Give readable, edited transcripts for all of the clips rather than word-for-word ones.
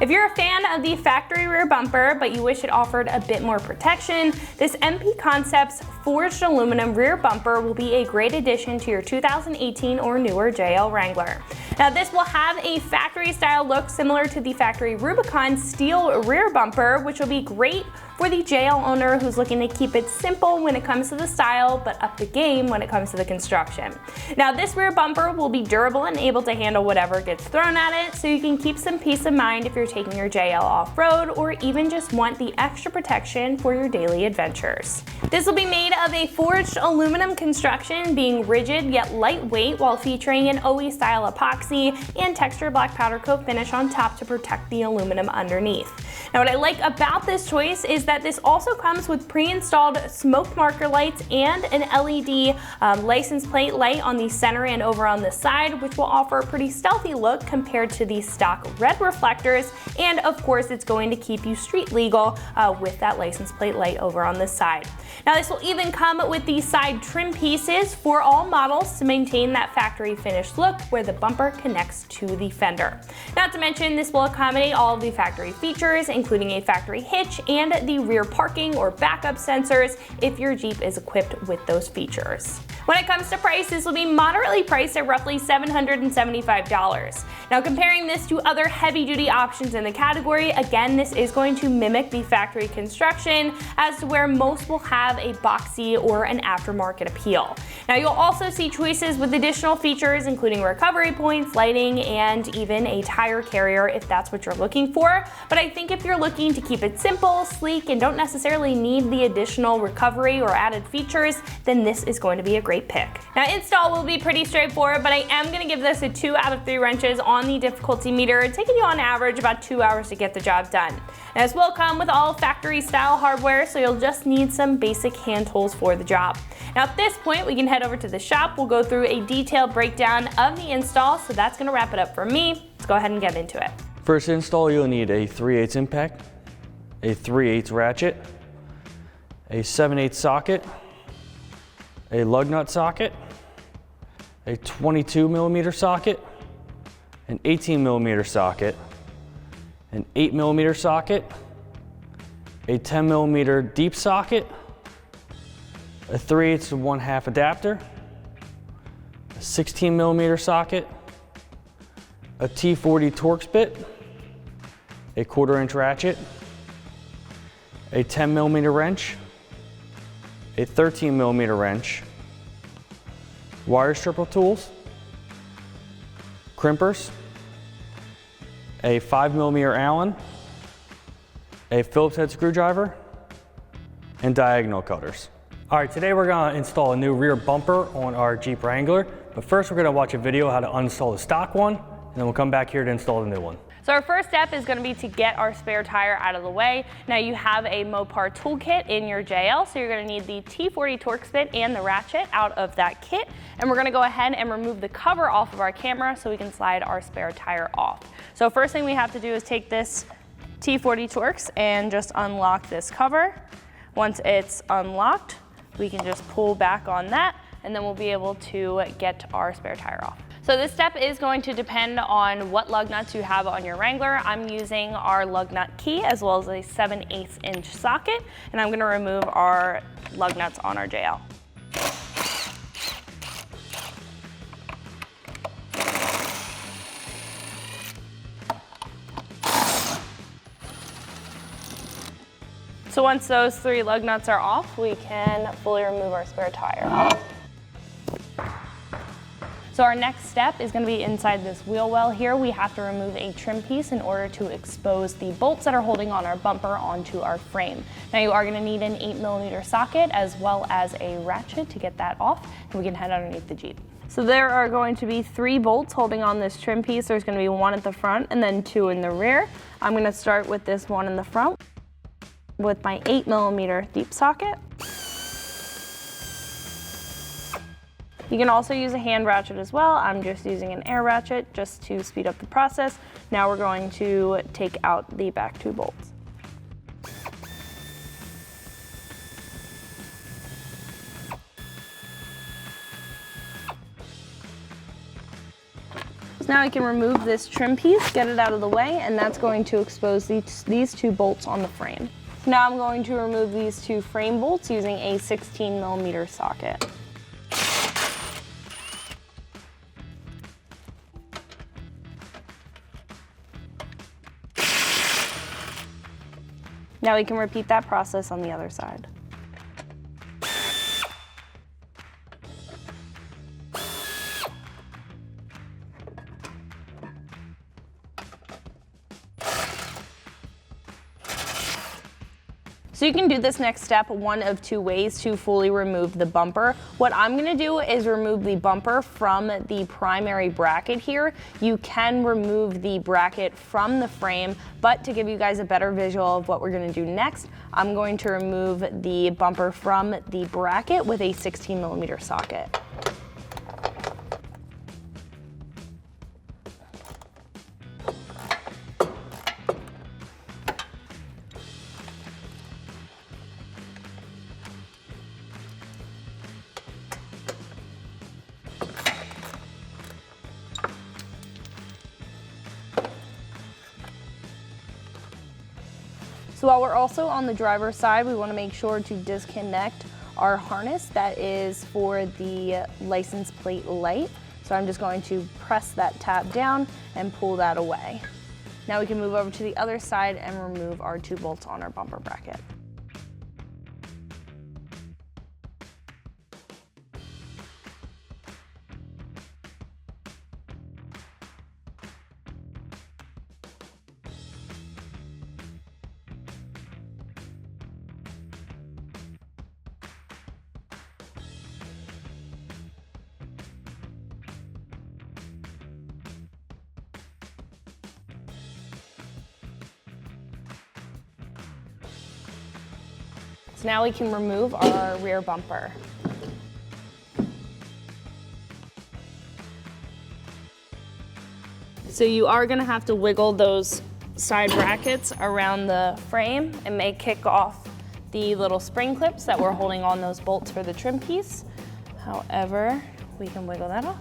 If you're a fan of the factory rear bumper, but you wish it offered a bit more protection, this MP Concepts forged aluminum rear bumper will be a great addition to your 2018 or newer JL Wrangler. Now this will have a factory style look similar to the factory Rubicon steel rear bumper, which will be great for the JL owner who's looking to keep it simple when it comes to the style, but up the game when it comes to the construction. Now this rear bumper will be durable and able to handle whatever gets thrown at it, so you can keep some peace of mind if you're taking your JL off-road or even just want the extra protection for your daily adventures. This will be made of a forged aluminum construction, being rigid yet lightweight while featuring an OE style epoxy and textured black powder coat finish on top to protect the aluminum underneath. Now what I like about this choice is that this also comes with pre-installed smoke marker lights and an LED license plate light on the center and over on the side, which will offer a pretty stealthy look compared to the stock red reflectors, and of course it's going to keep you street legal with that license plate light over on the side. Now this will even come with the side trim pieces for all models to maintain that factory finished look where the bumper connects to the fender. Not to mention this will accommodate all of the factory features, including a factory hitch and the rear parking or backup sensors if your Jeep is equipped with those features. When it comes to price, this will be moderately priced at roughly $775. Now comparing this to other heavy-duty options in the category, again this is going to mimic the factory construction as to where most will have a boxy or an aftermarket appeal. Now you'll also see choices with additional features including recovery points, lighting, and even a tire carrier if that's what you're looking for. But I think if you're looking to keep it simple, sleek, and don't necessarily need the additional recovery or added features, then this is going to be a great pick. Now install will be pretty straightforward, but I am going to give this a 2 out of 3 wrenches on the difficulty meter, taking you on average about 2 hours to get the job done. And this will come with all factory style hardware, so you'll just need some basic hand tools for the job. Now at this point we can head over to the shop. We'll go through a detailed breakdown of the install, so that's going to wrap it up for me. Let's go ahead and get into it. First install, you'll need a 3/8 impact, a 3/8 ratchet, a 7/8 socket, a lug nut socket, a 22mm socket, an 18mm socket, an 8mm socket, a 10mm deep socket, a 3/8 to 1/2 adapter, a 16mm socket, a T40 Torx bit, a 1/4" ratchet, a 10mm wrench, a 13mm wrench, wire stripper tools, crimpers, a 5mm Allen, a Phillips head screwdriver, and diagonal cutters. All right, today we're gonna install a new rear bumper on our Jeep Wrangler, but first we're gonna watch a video how to uninstall the stock one, and then we'll come back here to install the new one. So our first step is going to be to get our spare tire out of the way. Now you have a Mopar toolkit in your JL, so you're going to need the T40 Torx bit and the ratchet out of that kit. And we're going to go ahead and remove the cover off of our camera so we can slide our spare tire off. So first thing we have to do is take this T40 Torx and just unlock this cover. Once it's unlocked, we can just pull back on that, and then we'll be able to get our spare tire off. So this step is going to depend on what lug nuts you have on your Wrangler. I'm using our lug nut key as well as a 7/8 inch socket, and I'm going to remove our lug nuts on our JL. So once those 3 lug nuts are off, we can fully remove our spare tire. So our next step is going to be inside this wheel well here. We have to remove a trim piece in order to expose the bolts that are holding on our bumper onto our frame. Now you are going to need an 8mm socket as well as a ratchet to get that off, and we can head underneath the Jeep. So there are going to be 3 bolts holding on this trim piece. There's going to be 1 at the front and then 2 in the rear. I'm going to start with this one in the front with my 8mm deep socket. You can also use a hand ratchet as well. I'm just using an air ratchet just to speed up the process. Now we're going to take out the back 2 bolts. Now I can remove this trim piece, get it out of the way, and that's going to expose these two bolts on the frame. Now I'm going to remove these two frame bolts using a 16mm socket. Now we can repeat that process on the other side. So you can do this next step one of two ways to fully remove the bumper. What I'm gonna do is remove the bumper from the primary bracket here. You can remove the bracket from the frame, but to give you guys a better visual of what we're gonna do next, I'm going to remove the bumper from the bracket with a 16mm socket. So while we're also on the driver's side, we want to make sure to disconnect our harness that is for the license plate light. So I'm just going to press that tab down and pull that away. Now we can move over to the other side and remove our two bolts on our bumper bracket. So now we can remove our rear bumper. So you are gonna have to wiggle those side brackets around the frame and may kick off the little spring clips that were holding on those bolts for the trim piece. However, we can wiggle that off.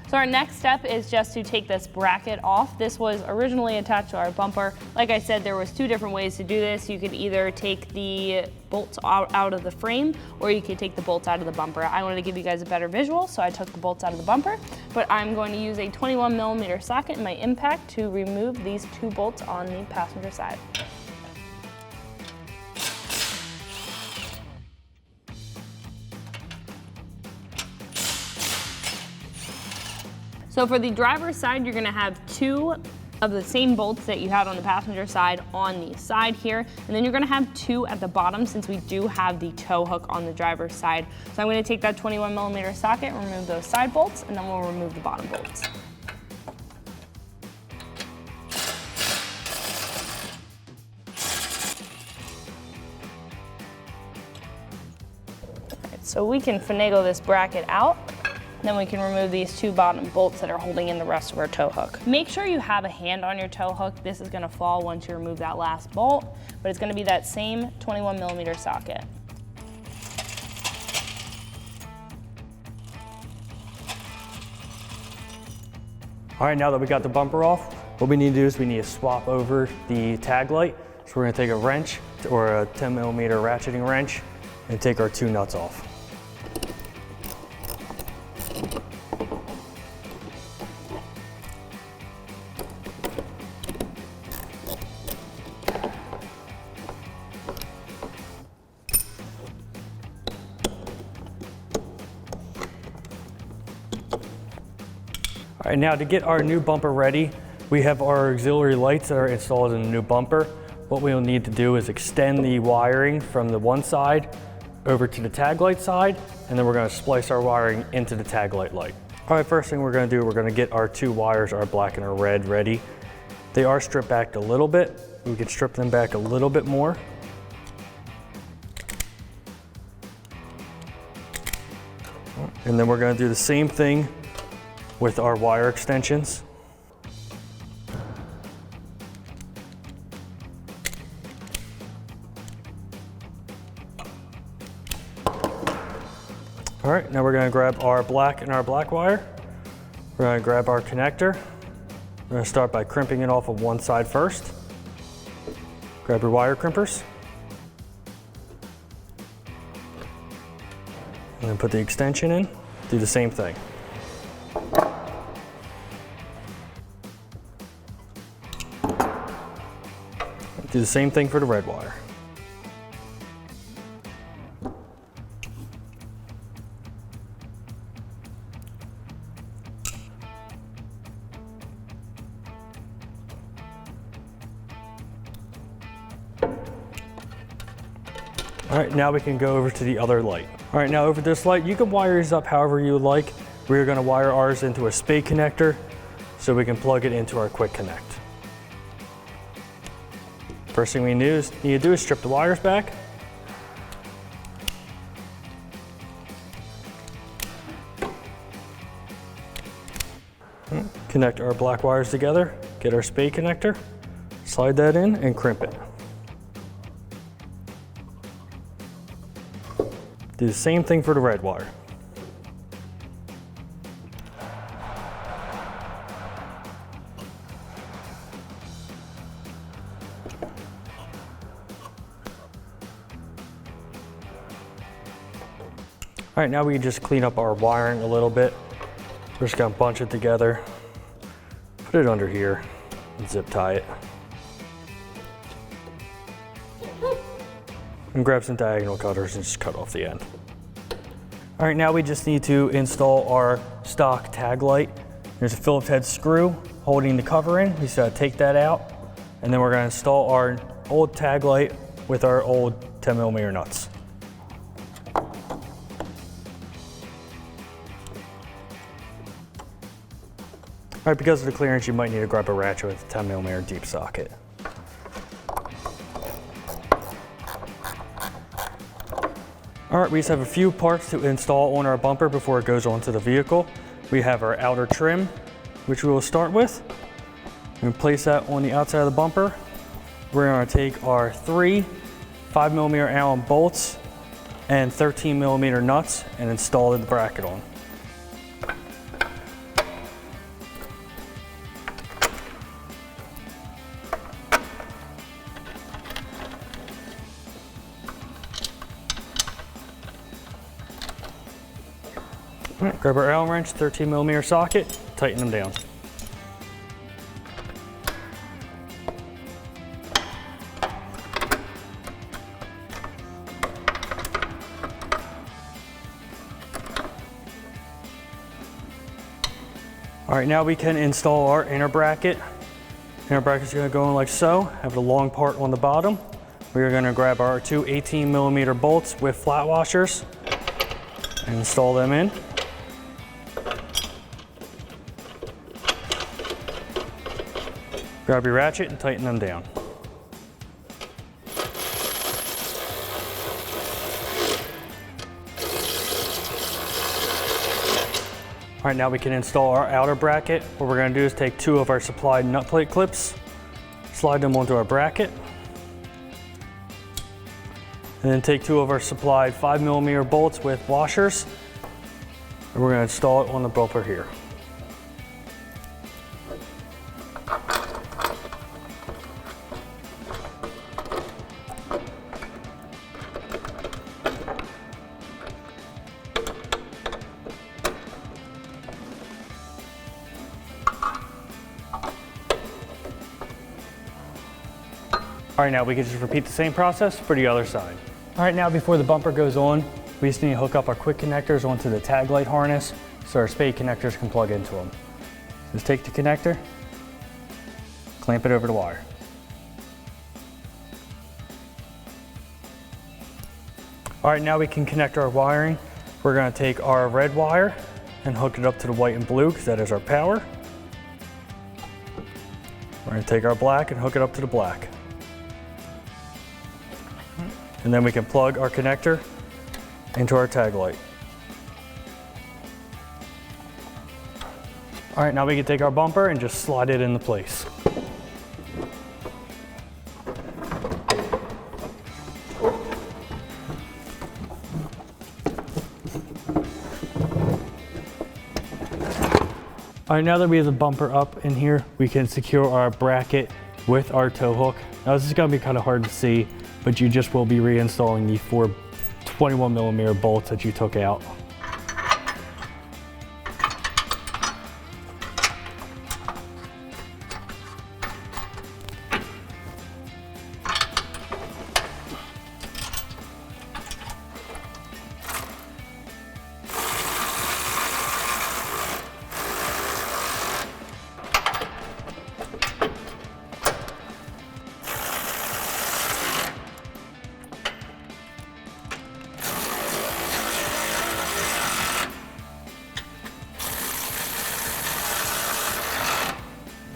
So our next step is just to take this bracket off. This was originally attached to our bumper. Like I said, there was two different ways to do this. You could either take the bolts out of the frame, or you could take the bolts out of the bumper. I wanted to give you guys a better visual, so I took the bolts out of the bumper, but I'm going to use a 21mm socket in my impact to remove these two bolts on the passenger side. So for the driver's side, you're gonna have two of the same bolts that you had on the passenger side on the side here, and then you're gonna have two at the bottom since we do have the tow hook on the driver's side. So I'm gonna take that 21mm socket, remove those side bolts, and then we'll remove the bottom bolts. All right, so we can finagle this bracket out. Then we can remove these two bottom bolts that are holding in the rest of our tow hook. Make sure you have a hand on your tow hook. This is gonna fall once you remove that last bolt, but it's gonna be that same 21mm socket. All right, now that we got the bumper off, what we need to do is we need to swap over the tag light. So we're gonna take a wrench or a 10mm ratcheting wrench and take our two nuts off. All right, now to get our new bumper ready, we have our auxiliary lights that are installed in the new bumper. What we'll need to do is extend the wiring from the one side over to the tag light side, and then we're gonna splice our wiring into the tag light. All right, first thing we're gonna do, we're gonna get our two wires, our black and our red, ready. They are stripped back a little bit. We can strip them back a little bit more. And then we're gonna do the same thing with our wire extensions. All right, now we're gonna grab our black and our black wire. We're gonna grab our connector. We're going to start by crimping it off of one side first. Grab your wire crimpers. And then put the extension in. Do the same thing. Do the same thing for the red wire. All right, now we can go over to the other light. All right, now over this light, you can wire these up however you like. We're gonna wire ours into a spade connector so we can plug it into our quick connect. First thing we need to do is strip the wires back. Connect our black wires together, get our spade connector, slide that in and crimp it. Do the same thing for the red wire. All right, now we can just clean up our wiring a little bit. We're just gonna bunch it together, put it under here, and zip tie it. And grab some diagonal cutters and just cut off the end. All right, now we just need to install our stock tag light. There's a Phillips head screw holding the cover in. We just gotta take that out, and then we're gonna install our old tag light with our old 10mm nuts. All right, because of the clearance, you might need to grab a ratchet with a 10mm deep socket. All right, we just have a few parts to install on our bumper before it goes onto the vehicle. We have our outer trim, which we will start with. We're gonna place that on the outside of the bumper. We're gonna take our 3 5mm Allen bolts and 13mm nuts and install the bracket on. All right, grab our Allen wrench, 13mm socket, tighten them down. All right, now we can install our inner bracket. Inner bracket's gonna go in like so, have the long part on the bottom. We're gonna grab our 2 18mm bolts with flat washers and install them in. Grab your ratchet and tighten them down. All right, now we can install our outer bracket. What we're gonna do is take 2 of our supplied nut plate clips, slide them onto our bracket, and then take 2 of our supplied 5mm bolts with washers, and we're gonna install it on the bumper here. All right, now we can just repeat the same process for the other side. All right, now before the bumper goes on, we just need to hook up our quick connectors onto the tag light harness so our spade connectors can plug into them. Just take the connector, clamp it over the wire. All right, now we can connect our wiring. We're gonna take our red wire and hook it up to the white and blue because that is our power. We're gonna take our black and hook it up to the black. And then we can plug our connector into our tag light. All right, now we can take our bumper and just slide it into place. All right, now that we have the bumper up in here, we can secure our bracket with our tow hook. Now this is gonna be kind of hard to see, but you just will be reinstalling the 4 21mm bolts that you took out.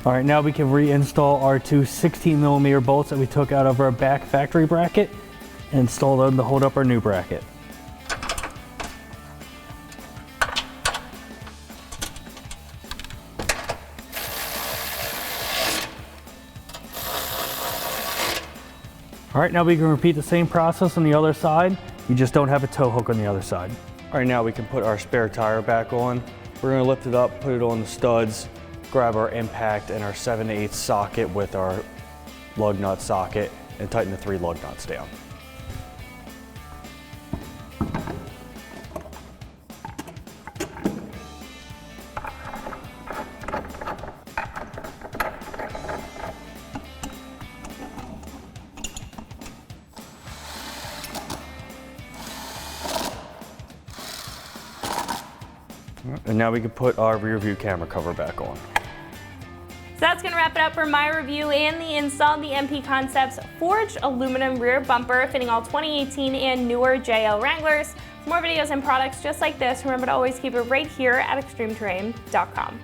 All right, now we can reinstall our 2 16mm bolts that we took out of our back factory bracket and install them to hold up our new bracket. All right, now we can repeat the same process on the other side. You just don't have a tow hook on the other side. All right, now we can put our spare tire back on. We're gonna lift it up, put it on the studs, grab our impact and our 7/8 socket with our lug nut socket and tighten the 3 lug nuts down. And now we can put our rear view camera cover back on. So that's going to wrap it up for my review and the install of the MP Concepts forged aluminum rear bumper fitting all 2018 and newer JL Wranglers. For more videos and products just like this, remember to always keep it right here at extremeterrain.com.